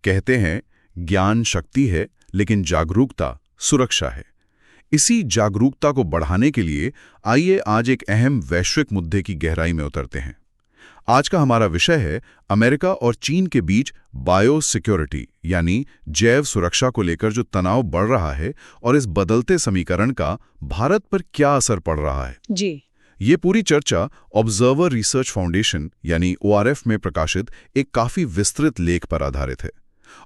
कहते हैं ज्ञान शक्ति है, लेकिन जागरूकता सुरक्षा है। इसी जागरूकता को बढ़ाने के लिए आइए आज एक अहम वैश्विक मुद्दे की गहराई में उतरते हैं। आज का हमारा विषय है अमेरिका और चीन के बीच बायो सिक्योरिटी यानी जैव सुरक्षा को लेकर जो तनाव बढ़ रहा है और इस बदलते समीकरण का भारत पर क्या असर पड़ रहा है। जी, ये पूरी चर्चा ऑब्जर्वर रिसर्च फाउंडेशन यानी ORF में प्रकाशित एक काफी विस्तृत लेख पर आधारित है।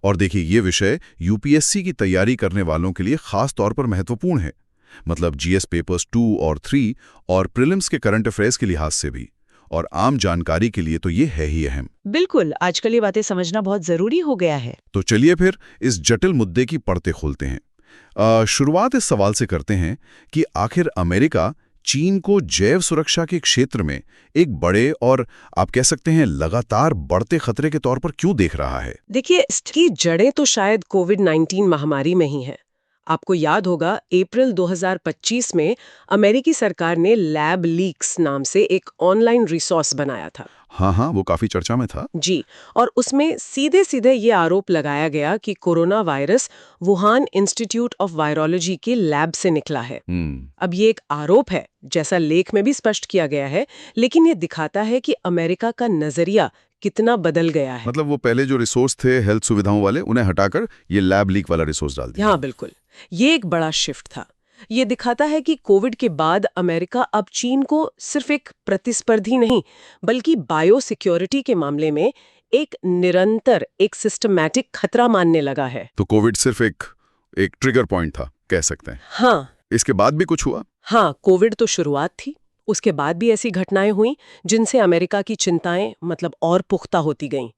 और देखिए, ये विषय UPSC की तैयारी करने वालों के लिए खास तौर पर महत्वपूर्ण है, मतलब GS पेपर्स 2 और 3 और प्रीलिम्स के करंट अफेयर्स के लिहाज से भी, और आम जानकारी के लिए तो ये है ही अहम। बिल्कुल, आजकल ये बातें समझना बहुत जरूरी हो गया है। तो चलिए फिर इस जटिल मुद्दे की परतें खोलते हैं। शुरुआत इस सवाल से करते हैं कि आखिर अमेरिका चीन को जैव सुरक्षा के क्षेत्र में एक बड़े और आप कह सकते हैं लगातार बढ़ते खतरे के तौर पर क्यों देख रहा है। देखिए, इसकी जड़ें तो शायद कोविड-19 महामारी में ही हैं। आपको याद होगा, अप्रैल 2025 में अमेरिकी सरकार ने लैब लीक्स नाम से एक ऑनलाइन रिसोर्स बनाया था। हाँ, वो काफी चर्चा में था। जी, और उसमें सीधे सीधे ये आरोप लगाया गया कि corona virus Wuhan institute of virology के लैब से निकला है। अब ये एक आरोप है, जैसा लेख में भी स्पष्ट किया गया है, लेकिन ये दिखाता है कि अमेरिका का नजरिया कितना बदल गया है। मतलब वो पहले जो रिसोर्स थे हेल्थ सुविधाओं वाले, उन्हें हटाकर ये लैब लीक वाला रिसोर्स डाल दिया। हाँ, बिल्कुल, ये एक बड़ा शिफ्ट था। ये दिखाता है कि कोविड के बाद अमेरिका अब चीन को सिर्फ एक प्रतिस्पर्धी नहीं, बल्कि बायो सिक्योरिटी के मामले में एक निरंतर, एक सिस्टमैटिक खतरा मानने लगा है। तो कोविड सिर्फ एक ट्रिगर पॉइंट था, कह सकते हैं। हाँ, इसके बाद भी कुछ हुआ? हाँ, कोविड तो शुरुआत थी। उसके बाद भी ऐसी घटनाएं हुई जिनसे अमेरिका की चिंताएं मतलब और पुख्ता होती गईं।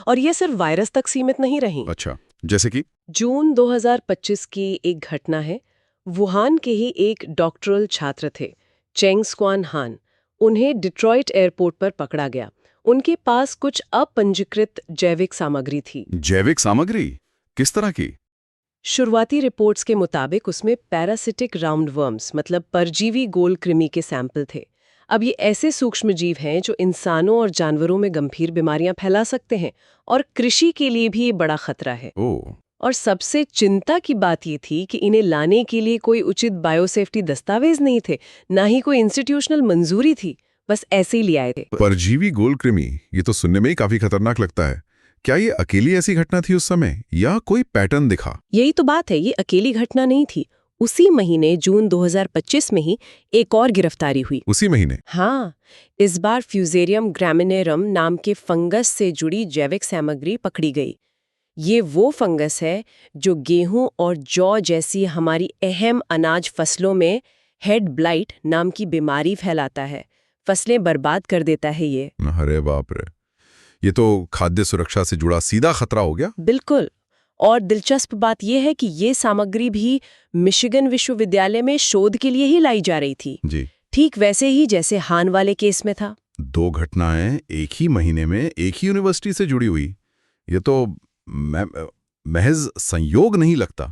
और ये सिर्फ वायरस तक सीमित नहीं रही। अच्छा, जैसे कि जून 2025 की एक घटना है। वुहान के ही एक डॉक्टरल छात्र थे, चेंग स्क्वान हान। उन्हें डिट्रॉइट एयरपोर्ट पर पकड़ा गया। उनके पास कुछ अपंजीकृत जैविक सामग्री थी। जैविक सामग्री? किस तरह की? शुरुआती रिपोर्ट्स के मुताबिक उसमें पैरासिटिक राउंडवर्म्स मतलब परजीवी गोल कृमि के सैंपल थे। अब ये ऐसे सूक्ष्म जीव हैं जो इंसानों और जानवरों में गंभीर बीमारियां फैला सकते हैं और कृषि के लिए भी ये बड़ा खतरा है। और सबसे चिंता की बात ये थी कि इन्हें लाने के लिए कोई उचित बायोसेफ्टी दस्तावेज नहीं थे, ना ही कोई इंस्टीट्यूशनल मंजूरी थी, बस ऐसे ही ले आए थे। परजीवी गोल कृमि, ये तो सुनने में ही काफी खतरनाक लगता है। क्या ये अकेली ऐसी घटना थी उस समय या कोई पैटर्न दिखा? यही तो बात है, ये अकेली घटना नहीं थी। उसी महीने जून 2025 में ही एक और गिरफ्तारी हुई। उसी महीने? हाँ, इस बार फ्यूजेरियम ग्रामिनेरम नाम के फंगस से जुड़ी जैविक सामग्री पकड़ी गई। ये वो फंगस है जो गेहूं और जौ जैसी हमारी अहम अनाज फसलों में हेड ब्लाइट नाम की बीमारी फैलाता है, फसलें बर्बाद कर देता है ये। अरे बाप रे, ये तो खाद्य सुरक्षा से जुड़ा सीधा खतरा हो गया। बिल्कुल, और दिलचस्प बात यह है कि ये सामग्री भी मिशिगन विश्वविद्यालय में शोध के लिए ही लाई जा रही थी। जी, ठीक वैसे ही जैसे हान वाले केस में था। 2 घटनाएं एक ही महीने में एक ही यूनिवर्सिटी से जुड़ी हुई, ये तो महज संयोग नहीं लगता।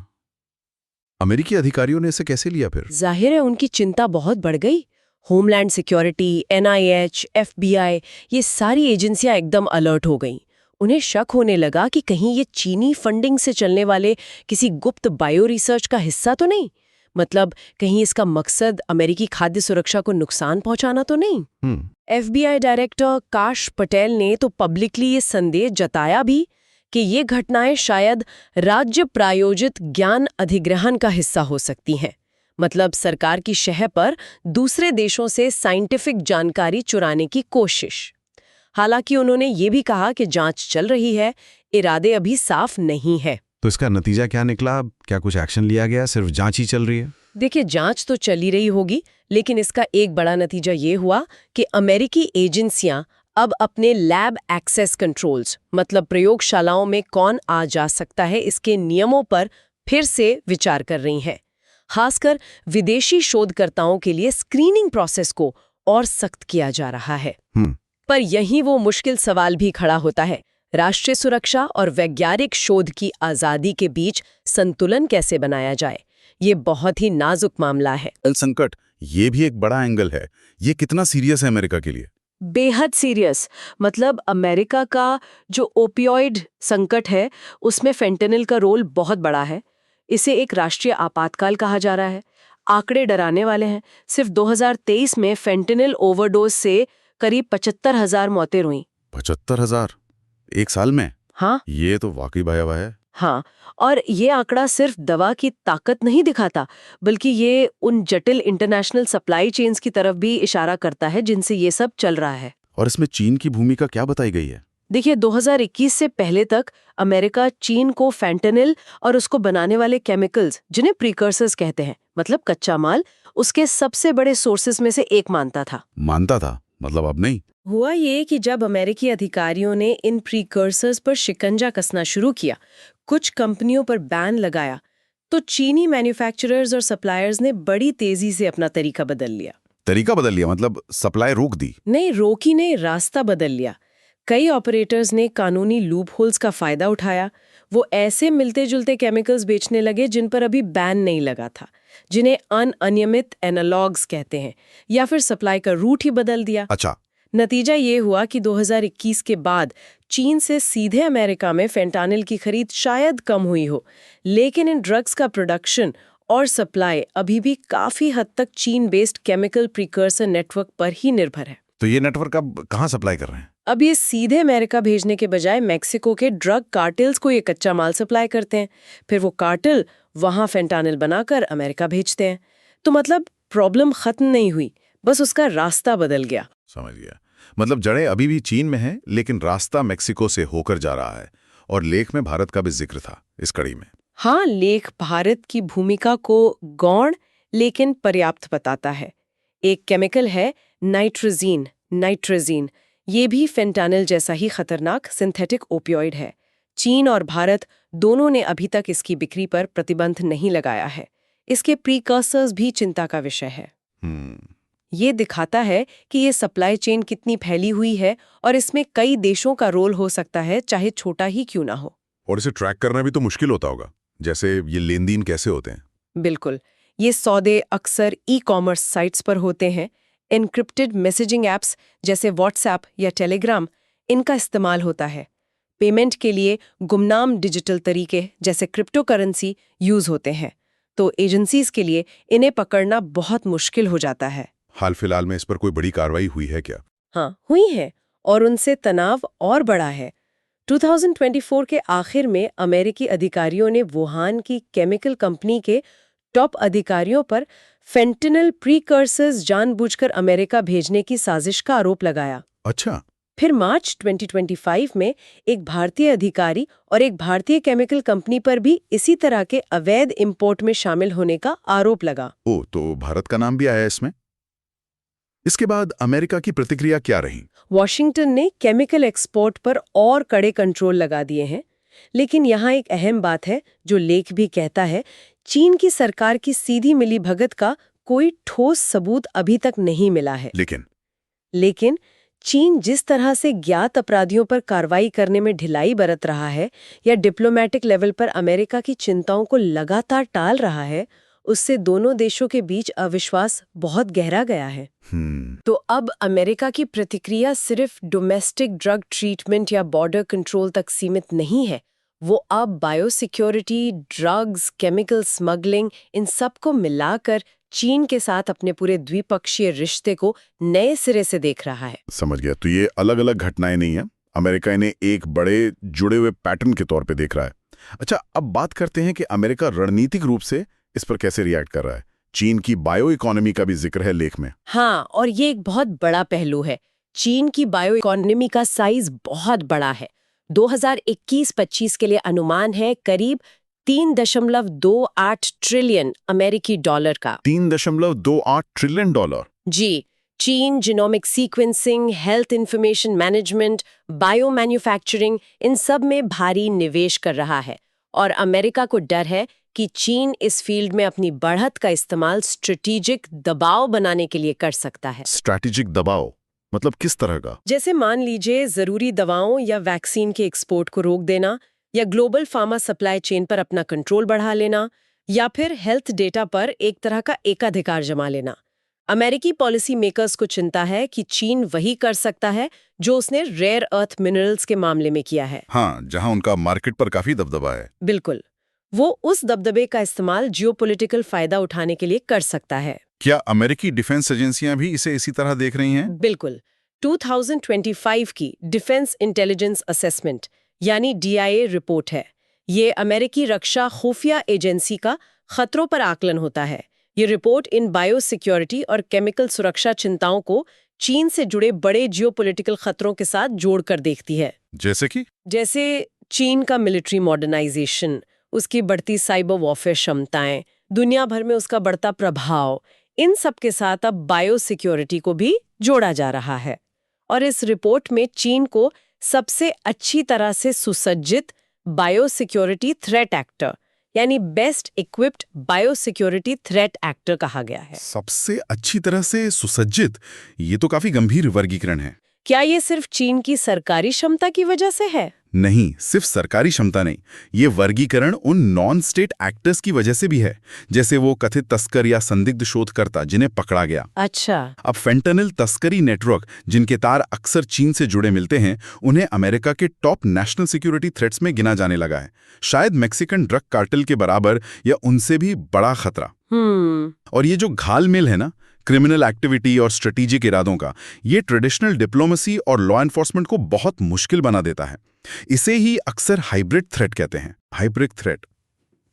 अमेरिकी अधिकारियों ने इसे कैसे लिया फिर? जाहिर है उनकी चिंता बहुत बढ़ गई। होमलैंड सिक्योरिटी, NIH, FBI, ये सारी एजेंसियां एकदम अलर्ट हो गईं। उन्हें शक होने लगा कि कहीं ये चीनी फंडिंग से चलने वाले किसी गुप्त बायो रिसर्च का हिस्सा तो नहीं, मतलब कहीं इसका मकसद अमेरिकी खाद्य सुरक्षा को नुकसान पहुंचाना तो नहीं। FBI डायरेक्टर काश पटेल ने तो पब्लिकली ये संदेह जताया भी कि ये घटनाएं शायद राज्य प्रायोजित ज्ञान अधिग्रहण का हिस्सा हो सकती हैं, मतलब सरकार की शह पर दूसरे देशों से साइंटिफिक जानकारी चुराने की कोशिश। हालांकि उन्होंने ये भी कहा कि जांच चल रही है, इरादे अभी साफ नहीं है। तो इसका नतीजा क्या निकला? क्या कुछ एक्शन लिया गया? सिर्फ जांच ही चल रही है? देखिए, जांच तो चली रही होगी, लेकिन इसका एक बड़ा नतीजा ये हुआ कि अमेरिकी एजेंसियां अब अपने लैब एक्सेस कंट्रोल्स मतलब प्रयोगशालाओं में कौन आ जा सकता है इसके नियमों पर फिर से विचार कर रही हैं। खासकर विदेशी शोधकर्ताओं के लिए स्क्रीनिंग प्रोसेस को और सख्त किया जा रहा है। पर यहीं वो मुश्किल सवाल भी खड़ा होता है, राष्ट्रीय सुरक्षा और वैज्ञानिक शोध की आजादी के बीच संतुलन कैसे बनाया जाए। ये बहुत ही नाजुक मामला है। जल संकट, ये भी एक बड़ा एंगल है। ये कितना सीरियस है अमेरिका के लिए? बेहद सीरियस। मतलब अमेरिका का जो ओपियोइड संकट है उसमें फेंटेनिल का रोल बहुत बड़ा है। इसे एक राष्ट्रीय आपातकाल कहा जा रहा है। आंकड़े डराने वाले हैं। सिर्फ 2023 में फेंटेनिल ओवरडोज से करीब 75,000 मौतें हुईं। 75,000 एक साल में? हाँ ये तो वाकई भयावह है। हाँ, और ये आंकड़ा सिर्फ दवा की ताकत नहीं दिखाता, बल्कि ये उन जटिल इंटरनेशनल सप्लाई चेन्स की तरफ भी इशारा करता है जिनसे ये सब चल रहा है। और इसमें चीन की भूमिका क्या बताई गई है? देखिए, 2021 से पहले तक अमेरिका चीन को फैंटेनिल और उसको बनाने वाले केमिकल्स, जिन्हें प्रीकर्सर्स कहते हैं, मतलब कच्चा माल, उसके सबसे बड़े सोर्सेस में से एक मानता था। मानता था? मतलब अब नहीं? हुआ ये कि जब अमेरिकी अधिकारियों ने इन प्रीकर्सर्स पर शिकंजा कसना शुरू किया, कुछ कंपनियों पर बैन लगाया, तो चीनी मैन्युफैक्चरर्स और सप्लायर्स ने बड़ी तेजी से अपना तरीका बदल लिया। तरीका बदल लिया मतलब सप्लाई रोक दी? नहीं, रोकी ने रास्ता बदल लिया। कई ऑपरेटर्स ने कानूनी लूप होल्स का फायदा उठाया। वो ऐसे मिलते जुलते केमिकल्स बेचने लगे जिन पर अभी बैन नहीं लगा था, जिन्हें अनियमित एनालॉग्स कहते हैं, या फिर सप्लाई का रूट ही बदल दिया। अच्छा। नतीजा ये हुआ कि 2021 के बाद चीन से सीधे अमेरिका में फेंटानिल की खरीद शायद कम हुई हो, लेकिन इन ड्रग्स का प्रोडक्शन और सप्लाई अभी भी काफी हद तक चीन बेस्ड केमिकल प्रीकर्सर नेटवर्क पर ही निर्भर है। तो ये नेटवर्क अब कहाँ सप्लाई कर रहे हैं? अब ये सीधे अमेरिका भेजने के बजाय मेक्सिको के ड्रग कार्टेल्स को ये कच्चा माल सप्लाई करते हैं। फिर वो कार्टेल वहां फेंटानिल बनाकर अमेरिका भेजते हैं। तो मतलब प्रॉब्लम खत्म नहीं हुई, बस उसका रास्ता बदल गया। समझ गया। मतलब जड़ें अभी भी चीन में हैं, लेकिन रास्ता मेक्सिको से होकर जा रहा है। और लेख में भारत का भी जिक्र था इस कड़ी में। हाँ, लेख भारत की भूमिका को गौण लेकिन पर्याप्त बताता है। एक केमिकल है नाइट्रोजीन। ये भी फेंटानिल जैसा ही खतरनाक सिंथेटिक ओपियोइड है। चीन और भारत दोनों ने अभी तक इसकी बिक्री पर प्रतिबंध नहीं लगाया है। इसके प्रीकर्सर्स भी चिंता का विषय है। ये दिखाता है कि ये सप्लाई चेन कितनी फैली हुई है और इसमें कई देशों का रोल हो सकता है, चाहे छोटा ही क्यों ना हो। और इसे ट्रैक करना भी तो मुश्किल होता होगा, जैसे ये लेन देन कैसे होते हैं? बिल्कुल। ये सौदे अक्सर ई-कॉमर्स साइट्स पर होते हैं। एन्क्रिप्टेड मैसेजिंग ऐप्स जैसे व्हाट्सएप या टेलीग्राम, इनका इस्तेमाल होता है। पेमेंट के लिए गुमनाम डिजिटल तरीके जैसे क्रिप्टो करेंसी यूज होते हैं। तो एजेंसीज के लिए इन्हें पकड़ना बहुत मुश्किल हो जाता है। हाल फिलहाल में इस पर कोई बड़ी कार्रवाई हुई है क्या? हाँ, हुई है, और उनसे तनाव और बढ़ा है। 2024 के आखिर में अमेरिकी अधिकारियों ने वुहान की केमिकल कंपनी के टॉप अधिकारियों पर फेंटेनिल प्रीकर्सर्स जानबूझकर अमेरिका भेजने की साजिश का आरोप लगाया। अच्छा। फिर मार्च 2025 में एक भारतीय अधिकारी और एक भारतीय केमिकल कंपनी पर भी इसी तरह के अवैध इंपोर्ट में शामिल होने का आरोप लगा। ओ, तो भारत का नाम भी आया इसमें। इसके बाद अमेरिका की प्रतिक्रिया क्या रही? वॉशिंगटन ने केमिकल एक्सपोर्ट पर और कड़े कंट्रोल लगा दिए हैं। लेकिन यहाँ एक अहम बात है जो लेख भी कहता है, चीन की सरकार की सीधी मिलीभगत का कोई ठोस सबूत अभी तक नहीं मिला है। लेकिन चीन जिस तरह से ज्ञात अपराधियों पर कार्रवाई करने में ढिलाई बरत रहा है या डिप्लोमेटिक लेवल पर अमेरिका की चिंताओं को लगातार टाल रहा है, उससे दोनों देशों के बीच अविश्वास बहुत गहरा गया है। तो अब अमेरिका की प्रतिक्रिया सिर्फ डोमेस्टिक ड्रग ट्रीटमेंट या बॉर्डर कंट्रोल तक सीमित नहीं है। वो अब बायोसिक्योरिटी, ड्रग्स, केमिकल स्मगलिंग, इन सब को मिलाकर चीन के साथ अपने पूरे द्विपक्षीय रिश्ते को नए सिरे से देख रहा है। समझ गया। तो ये अलग अलग घटनाएं नहीं है, अमेरिका इन्हें एक बड़े जुड़े हुए पैटर्न के तौर पे देख रहा है। अच्छा, अब बात करते हैं कि अमेरिका रणनीतिक रूप से इस पर कैसे रिएक्ट कर रहा है। चीन की बायो इकोनॉमी का भी जिक्र है लेख में। हाँ, और ये एक बहुत बड़ा पहलू है। चीन की बायो इकोनॉमी का साइज बहुत बड़ा है। 2021-25 के लिए अनुमान है करीब 3.28 ट्रिलियन अमेरिकी डॉलर का। 3.28 ट्रिलियन डॉलर? जी। चीन genomic sequencing, health information management, bio manufacturing, इन सब में भारी निवेश कर रहा है। और अमेरिका को डर है कि चीन इस फील्ड में अपनी बढ़त का इस्तेमाल स्ट्रेटेजिक दबाव बनाने के लिए कर सकता है। स्ट्रैटेजिक दबाव मतलब किस तरह का? जैसे मान लीजिए जरूरी दवाओं या वैक्सीन के एक्सपोर्ट को रोक देना, या ग्लोबल फार्मा सप्लाई चेन पर अपना कंट्रोल बढ़ा लेना, या फिर हेल्थ डेटा पर एक तरह का एकाधिकार जमा लेना। अमेरिकी पॉलिसी मेकर्स को चिंता है कि चीन वही कर सकता है जो उसने रेयर अर्थ मिनरल्स के मामले में किया है। हाँ, जहां उनका मार्केट पर काफी दबदबा है। बिल्कुल, वो उस दबदबे का इस्तेमाल जियोपॉलिटिकल फायदा उठाने के लिए कर सकता है। क्या अमेरिकी डिफेंस एजेंसियां भी इसे इसी तरह देख रही हैं? बिल्कुल। 2025 की डिफेंस इंटेलिजेंस असेसमेंट यानी DIA रिपोर्ट है। ये अमेरिकी रक्षा खुफिया एजेंसी का खतरों पर आकलन होता है। ये रिपोर्ट इन बायोसिक्योरिटी और केमिकल सुरक्षा चिंताओं को चीन से जुड़े बड़े जियोपॉलिटिकल खतरों के साथ जोड़कर देखती है। जैसे चीन का मिलिट्री मॉडर्नाइजेशन, उसकी बढ़ती साइबर वॉरफेयर क्षमताएं, दुनिया भर में उसका बढ़ता प्रभाव, इन सब के साथ अब बायोसिक्योरिटी को भी जोड़ा जा रहा है। और इस रिपोर्ट में चीन को सबसे अच्छी तरह से सुसज्जित बायोसिक्योरिटी थ्रेट एक्टर यानी best equipped biosecurity threat actor कहा गया है। सबसे अच्छी तरह से सुसज्जित, ये तो काफी गंभीर वर्गीकरण है। क्या ये सिर्फ चीन की सरकारी क्षमता की वजह से है? नहीं, सिर्फ सरकारी क्षमता नहीं, ये वर्गीकरण उन नॉन स्टेट एक्टर्स की वजह से भी है, जैसे वो कथित तस्कर या संदिग्ध शोधकर्ता जिन्हें पकड़ा गया। अच्छा। अब फेंटानिल तस्करी नेटवर्क, जिनके तार अक्सर चीन से जुड़े मिलते हैं, उन्हें अमेरिका के टॉप नेशनल सिक्योरिटी थ्रेट्स में गिना जाने लगा है। शायद मैक्सिकन ड्रग कार्टेल के बराबर या उनसे भी बड़ा खतरा। और ये जो घालमेल है ना, क्रिमिनल एक्टिविटी और स्ट्रेटेजिक इरादों का, ये ट्रेडिशनल डिप्लोमेसी और लॉ एनफोर्समेंट को बहुत मुश्किल बना देता है। इसे ही अक्सर हाइब्रिड थ्रेट कहते हैं। हाइब्रिड थ्रेट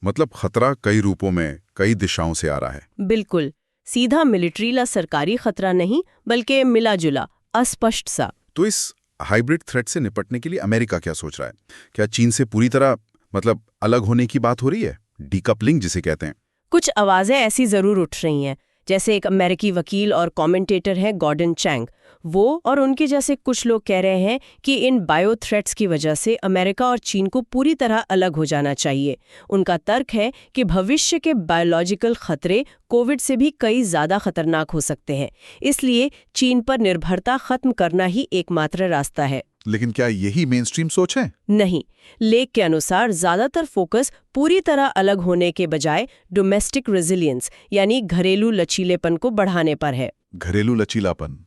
मतलब खतरा कई रूपों में, कई दिशाओं से आ रहा है। बिल्कुल, सीधा मिलिट्री ला सरकारी खतरा नहीं, बल्कि मिला जुला, अस्पष्ट सा। तो इस हाइब्रिड थ्रेट से निपटने के लिए अमेरिका क्या सोच रहा है? क्या चीन से पूरी तरह अलग होने की बात हो रही है? डीकपलिंग जिसे कहते हैं। कुछ आवाजें ऐसी जरूर उठ रही हैं। जैसे एक अमेरिकी वकील और कमेंटेटर हैं गॉर्डन चैंग, वो और उनके जैसे कुछ लोग कह रहे हैं कि इन बायो थ्रेट्स की वजह से अमेरिका और चीन को पूरी तरह अलग हो जाना चाहिए। उनका तर्क है कि भविष्य के बायोलॉजिकल खतरे कोविड से भी कई ज्यादा खतरनाक हो सकते हैं, इसलिए चीन पर निर्भरता खत्म करना ही एकमात्र रास्ता है। लेकिन क्या यही मेनस्ट्रीम सोच है? नहीं, लेख के अनुसार ज्यादातर फोकस पूरी तरह अलग होने के बजाय डोमेस्टिक रेजिलियंस यानी घरेलू लचीलेपन को बढ़ाने पर है। घरेलू लचीलापन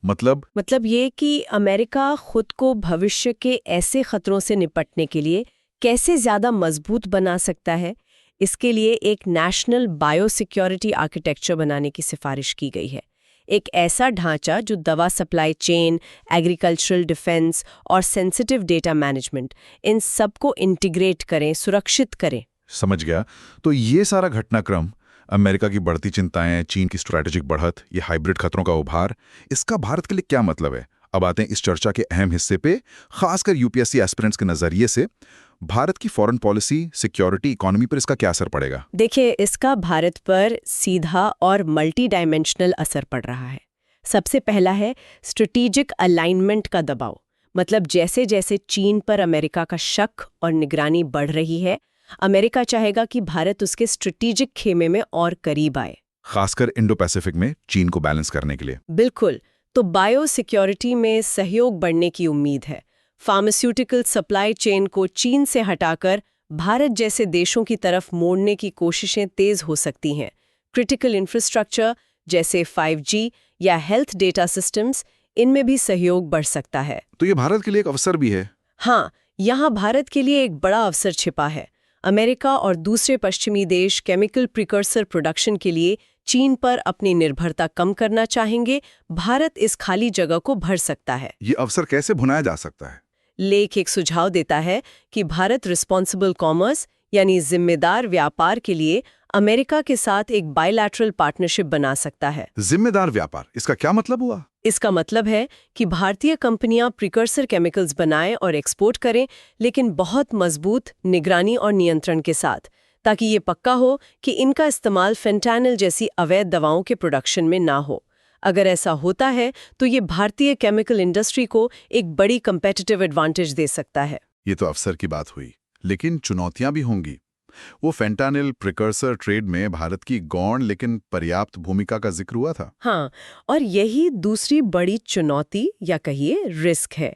मतलब ये कि अमेरिका खुद को भविष्य के ऐसे खतरों से निपटने के लिए कैसे ज्यादा मजबूत बना सकता है, इसके लिए एक नेशनल बायोसिक्योरिटी आर्किटेक्चर बनाने की सिफारिश की गई है। एक ऐसा ढांचा जो दवा सप्लाई चेन, एग्रीकल्चरल डिफेंस और सेंसिटिव डेटा मैनेजमेंट, इन सबको इंटीग्रेट करें, सुरक्षित करें। समझ गया। तो ये सारा घटनाक्रम, अमेरिका की बढ़ती चिंताएं, चीन की स्ट्रैटेजिक बढ़त, ये हाइब्रिड खतरों का उभार, इसका भारत के लिए क्या मतलब है? अब आते हैं इस चर्चा के अहम हिस्से पे, खासकर यूपीएससी एस्पिरेंट्स के नजरिए से भारत की फॉरेन पॉलिसी, सिक्योरिटी, इकोनॉमी पर इसका क्या असर पड़ेगा? देखिए, इसका भारत पर सीधा और मल्टी डायमेंशनल असर पड़ रहा है। सबसे पहला है स्ट्रेटेजिक अलाइनमेंट का दबाव। मतलब जैसे जैसे चीन पर अमेरिका का शक और निगरानी बढ़ रही है, अमेरिका चाहेगा कि भारत उसके स्ट्रेटेजिक खेमे में और करीब आए, खासकर इंडो पैसिफिक में चीन को बैलेंस करने के लिए। बिल्कुल। तो बायो सिक्योरिटी में सहयोग बढ़ने की उम्मीद है। फार्मास्यूटिकल सप्लाई चेन को चीन से हटाकर भारत जैसे देशों की तरफ मोड़ने की कोशिशें तेज हो सकती हैं। क्रिटिकल इंफ्रास्ट्रक्चर जैसे 5G या हेल्थ डेटा सिस्टम्स, इनमें भी सहयोग बढ़ सकता है। तो ये भारत के लिए एक अवसर भी है। हाँ, यहाँ भारत के लिए एक बड़ा अवसर छिपा है। अमेरिका और दूसरे पश्चिमी देश केमिकल प्रिकर्सर प्रोडक्शन के लिए चीन पर अपनी निर्भरता कम करना चाहेंगे। भारत इस खाली जगह को भर सकता है। ये अवसर कैसे भुनाया जा सकता है? लेख एक सुझाव देता है कि भारत रिस्पॉन्सिबल कॉमर्स यानी जिम्मेदार व्यापार के लिए अमेरिका के साथ एक बायलैटरल पार्टनरशिप बना सकता है। जिम्मेदार व्यापार, इसका क्या मतलब हुआ? इसका मतलब है कि भारतीय कंपनियां प्रिकर्सर केमिकल्स बनाएं और एक्सपोर्ट करें, लेकिन बहुत मजबूत निगरानी और नियंत्रण के साथ, ताकि ये पक्का हो कि इनका इस्तेमाल फेंटानिल जैसी अवैध दवाओं के प्रोडक्शन में ना हो। अगर ऐसा होता है तो ये भारतीय केमिकल इंडस्ट्री को एक बड़ी कंपेटिटिव एडवांटेज दे सकता है। ये तो अवसर की बात हुई, लेकिन चुनौतियां भी होंगी। वो फेंटानिल प्रिकर्सर ट्रेड में भारत की गौण लेकिन पर्याप्त भूमिका का जिक्र हुआ था। हाँ, और यही दूसरी बड़ी चुनौती या कहिए रिस्क है।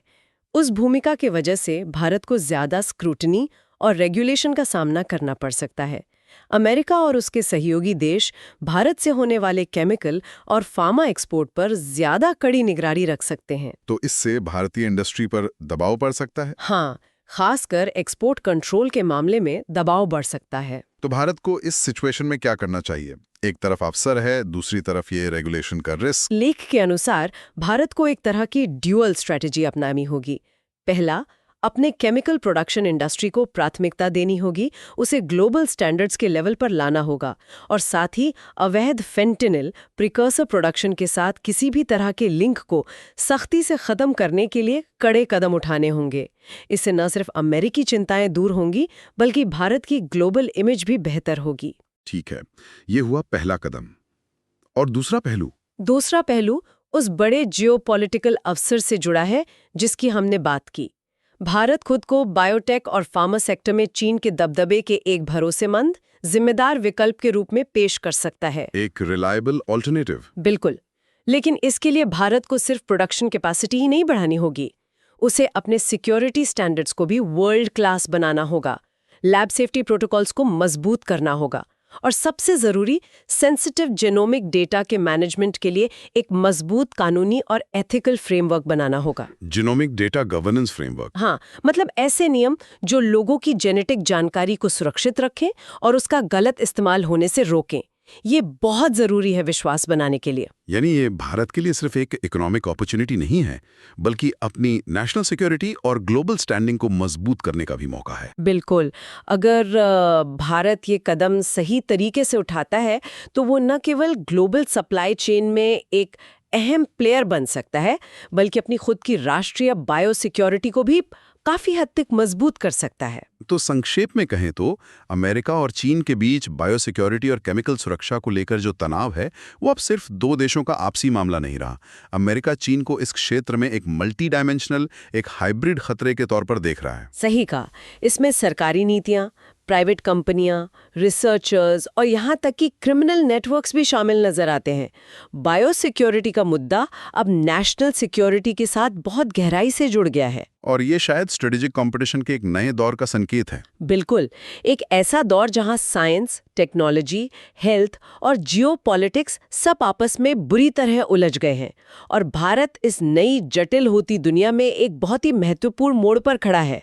उस भूमिका की वजह से भारत को ज्यादा स्क्रूटनी और रेगुलेशन का सामना करना पड़ सकता है। अमेरिका और उसके सहयोगी देश भारत से होने वाले केमिकल और फार्मा एक्सपोर्ट पर ज्यादा कड़ी निगरानी रख सकते हैं। तो इससे भारतीय इंडस्ट्री पर दबाव पड़ सकता है? हाँ, खासकर एक्सपोर्ट कंट्रोल के मामले में दबाव बढ़ सकता है। तो भारत को इस सिचुएशन में क्या करना चाहिए? एक तरफ अवसर है, दूसरी तरफ ये रेगुलेशन का रिस्क। लेख के अनुसार भारत को एक तरह की ड्यूअल स्ट्रेटजी अपनानी होगी। पहला, अपने केमिकल प्रोडक्शन इंडस्ट्री को प्राथमिकता देनी होगी, उसे ग्लोबल स्टैंडर्ड्स के लेवल पर लाना होगा और साथ ही अवैध फेंटेनिल प्रिकर्सर प्रोडक्शन के साथ किसी भी तरह के लिंक को सख्ती से खत्म करने के लिए कड़े कदम उठाने होंगे। इससे न सिर्फ अमेरिकी चिंताएं दूर होंगी बल्कि भारत की ग्लोबल इमेज भी बेहतर होगी। ठीक है, ये हुआ पहला कदम। और दूसरा पहलू उस बड़े जियोपॉलिटिकल अवसर से जुड़ा है जिसकी हमने बात की। भारत खुद को बायोटेक और फार्मा सेक्टर में चीन के दबदबे के एक भरोसेमंद, जिम्मेदार विकल्प के रूप में पेश कर सकता है। एक रिलायबल ऑल्टरनेटिव। बिल्कुल। लेकिन इसके लिए भारत को सिर्फ प्रोडक्शन कैपेसिटी ही नहीं बढ़ानी होगी, उसे अपने सिक्योरिटी स्टैंडर्ड्स को भी वर्ल्ड क्लास बनाना होगा, लैब सेफ्टी प्रोटोकॉल्स को मजबूत करना होगा और सबसे जरूरी सेंसिटिव जेनोमिक डेटा के मैनेजमेंट के लिए एक मजबूत कानूनी और एथिकल फ्रेमवर्क बनाना होगा। Genomic data governance framework. हाँ, मतलब ऐसे नियम जो लोगों की जेनेटिक जानकारी को सुरक्षित रखें और उसका गलत इस्तेमाल होने से रोकें। ये बहुत जरूरी है विश्वास बनाने के लिए। यानी ये भारत के लिए सिर्फ एक इकोनॉमिक अपॉर्चुनिटी नहीं है, बल्कि अपनी नेशनल सिक्योरिटी और ग्लोबल स्टैंडिंग को मजबूत करने का भी मौका है। बिल्कुल। अगर भारत ये कदम सही तरीके से उठाता है तो वो न केवल ग्लोबल सप्लाई चेन में एक अहम प्लेयर बन सकता है, बल्कि अपनी खुद की राष्ट्रीय बायोसिक्योरिटी को भी काफी हद तक मजबूत कर सकता है। तो संक्षेप में कहें तो अमेरिका और चीन के बीच बायोसिक्योरिटी और केमिकल सुरक्षा को लेकर जो तनाव है वो अब सिर्फ दो देशों का आपसी मामला नहीं रहा। अमेरिका चीन को इस क्षेत्र में एक मल्टी डायमेंशनल, एक हाइब्रिड खतरे के तौर पर देख रहा है। सही कहा। इसमें सरकारी नीतियां, प्राइवेट कंपनियां, रिसर्चर्स और यहाँ तक कि क्रिमिनल नेटवर्क्स भी शामिल नजर आते हैं। बायोसिक्योरिटी का मुद्दा अब नेशनल सिक्योरिटी के साथ बहुत गहराई से जुड़ गया है। और ये शायद स्ट्रेटेजिक कंपटीशन के एक नए दौर का संकेत है। बिल्कुल, एक ऐसा दौर जहां साइंस, टेक्नोलॉजी, हेल्थ और जियोपॉलिटिक्स सब आपस में बुरी तरह उलझ गए हैं और भारत इस नई जटिल होती दुनिया में एक बहुत ही महत्वपूर्ण मोड़ पर खड़ा है।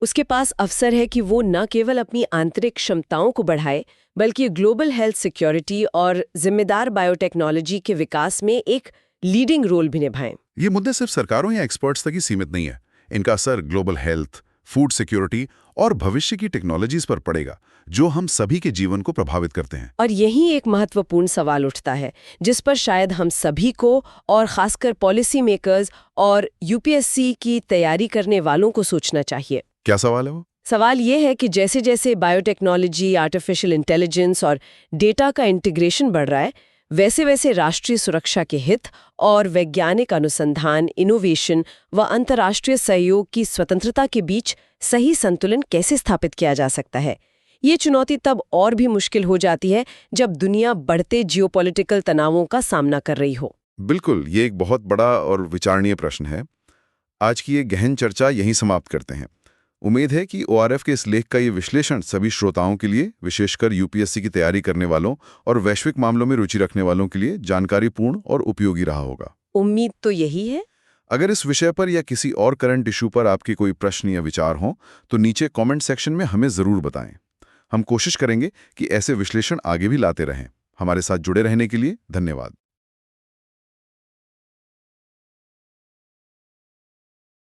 उसके पास अवसर है कि वो न केवल अपनी आंतरिक क्षमताओं को बढ़ाए, बल्कि ग्लोबल हेल्थ सिक्योरिटी और जिम्मेदार बायोटेक्नोलॉजी के विकास में एक लीडिंग रोल भी निभाएं। ये मुद्दे सिर्फ सरकारों या एक्सपर्ट्स तक ही सीमित नहीं है। इनका असर ग्लोबल हेल्थ, फूड सिक्योरिटी और भविष्य की टेक्नोलॉजीज पर पड़ेगा, जो हम सभी के जीवन को प्रभावित करते हैं। और यही एक महत्वपूर्ण सवाल उठता है जिस पर शायद हम सभी को और खासकर पॉलिसी मेकर्स और यूपीएससी की तैयारी करने वालों को सोचना चाहिए। क्या सवाल है वो? सवाल ये है कि जैसे जैसे बायोटेक्नोलॉजी, आर्टिफिशियल इंटेलिजेंस और डेटा का इंटीग्रेशन बढ़ रहा है, वैसे वैसे राष्ट्रीय सुरक्षा के हित और वैज्ञानिक अनुसंधान, इनोवेशन व अंतर्राष्ट्रीय सहयोग की स्वतंत्रता के बीच सही संतुलन कैसे स्थापित किया जा सकता है। ये चुनौती तब और भी मुश्किल हो जाती है जब दुनिया बढ़ते जियोपॉलिटिकल तनावों का सामना कर रही हो। बिल्कुल, ये एक बहुत बड़ा और विचारणीय प्रश्न है। आज की ये गहन चर्चा यहीं समाप्त करते हैं। उम्मीद है कि ओआरएफ के इस लेख का ये विश्लेषण सभी श्रोताओं के लिए, विशेषकर यूपीएससी की तैयारी करने वालों और वैश्विक मामलों में रुचि रखने वालों के लिए जानकारीपूर्ण और उपयोगी रहा होगा। उम्मीद तो यही है। अगर इस विषय पर या किसी और करंट इशू पर आपके कोई प्रश्न या विचार हों तो नीचे कमेंट सेक्शन में हमें ज़रूर बताएं। हम कोशिश करेंगे कि ऐसे विश्लेषण आगे भी लाते रहें। हमारे साथ जुड़े रहने के लिए धन्यवाद।